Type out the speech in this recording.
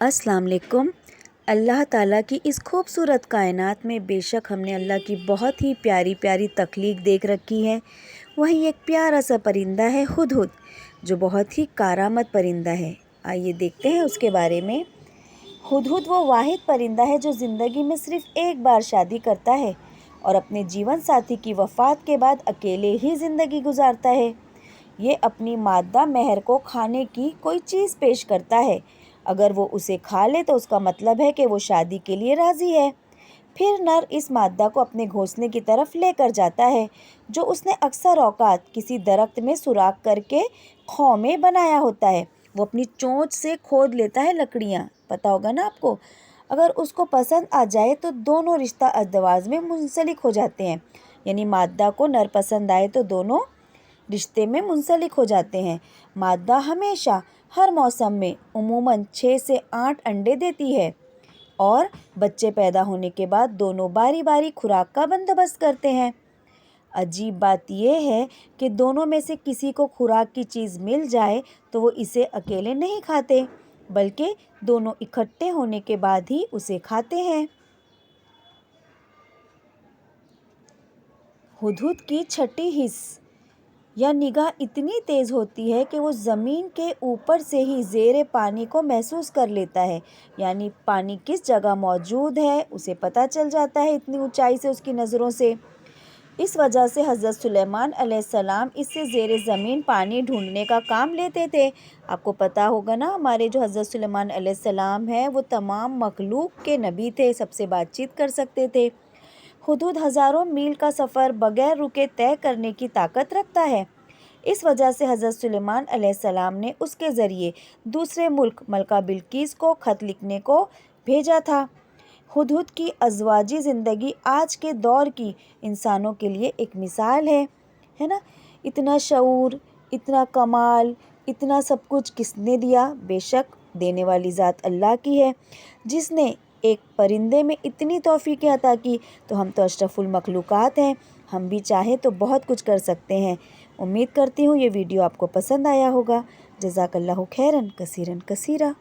अस्सलाम वालेकुम। अल्लाह ताला की इस खूबसूरत कायनात में बेशक हमने अल्लाह की बहुत ही प्यारी प्यारी तख्लीक देख रखी है। वहीं एक प्यारा सा परिंदा है हुदहुद, जो बहुत ही कारामद परिंदा है। आइए देखते हैं उसके बारे में। हुदहुद वो वाहिद परिंदा है जो ज़िंदगी में सिर्फ़ एक बार शादी करता है और अपने जीवन साथी की वफ़ात के बाद अकेले ही ज़िंदगी गुजारता है। ये अपनी मादा मेहर को खाने की कोई चीज़ पेश करता है। अगर वो उसे खा ले तो उसका मतलब है कि वो शादी के लिए राज़ी है। फिर नर इस मादा को अपने घोंसले की तरफ लेकर जाता है, जो उसने अक्सर औकात किसी दरख्त में सुराख करके खौमे बनाया होता है। वो अपनी चोंच से खोद लेता है लकड़ियाँ, पता होगा ना आपको। अगर उसको पसंद आ जाए तो दोनों रिश्ता अज़दवाज में मुंसलिक हो जाते हैं। यानी मादा को नर पसंद आए तो दोनों रिश्ते में मुंसलिक हो जाते हैं। मादा हमेशा हर मौसम में उमूमन 6 से 8 अंडे देती है और बच्चे पैदा होने के बाद दोनों बारी बारी खुराक का बंदोबस्त करते हैं। अजीब बात यह है कि दोनों में से किसी को खुराक की चीज़ मिल जाए तो वो इसे अकेले नहीं खाते, बल्कि दोनों इकट्ठे होने के बाद ही उसे खाते हैं। हुदहुद की छठी हिस्स या निगाह इतनी तेज़ होती है कि वो ज़मीन के ऊपर से ही ज़ेरे पानी को महसूस कर लेता है। यानी पानी किस जगह मौजूद है उसे पता चल जाता है इतनी ऊंचाई से उसकी नज़रों से। इस वजह से हज़रत सुलेमान अलैहिस्सलाम इससे ज़ेरे ज़मीन पानी ढूंढने का काम लेते थे। आपको पता होगा ना, हमारे जो हज़रत सुलेमान अलैहिस्सलाम हैं वो तमाम मखलूक के नबी थे, सबसे बातचीत कर सकते थे। हुदहुद हज़ारों मील का सफ़र बगैर रुके तय करने की ताकत रखता है। इस वजह से हज़रत सुलेमान अलैहिस्सलाम ने उसके ज़रिए दूसरे मुल्क मलका बिल्किस को ख़त लिखने को भेजा था। हुदहुद की अज़वाजी ज़िंदगी आज के दौर की इंसानों के लिए एक मिसाल है ना। इतना शऊर, इतना कमाल, इतना सब कुछ किसने दिया? बेशक देने वाली ज़ात अल्लाह की है, जिसने एक परिंदे में इतनी तौफ़ीक़ें अता की। तो हम तो अशरफुल मखलूक़ात हैं, हम भी चाहें तो बहुत कुछ कर सकते हैं। उम्मीद करती हूँ ये वीडियो आपको पसंद आया होगा। जज़ाकल्लाहु खैरन कसीरन कसीरा।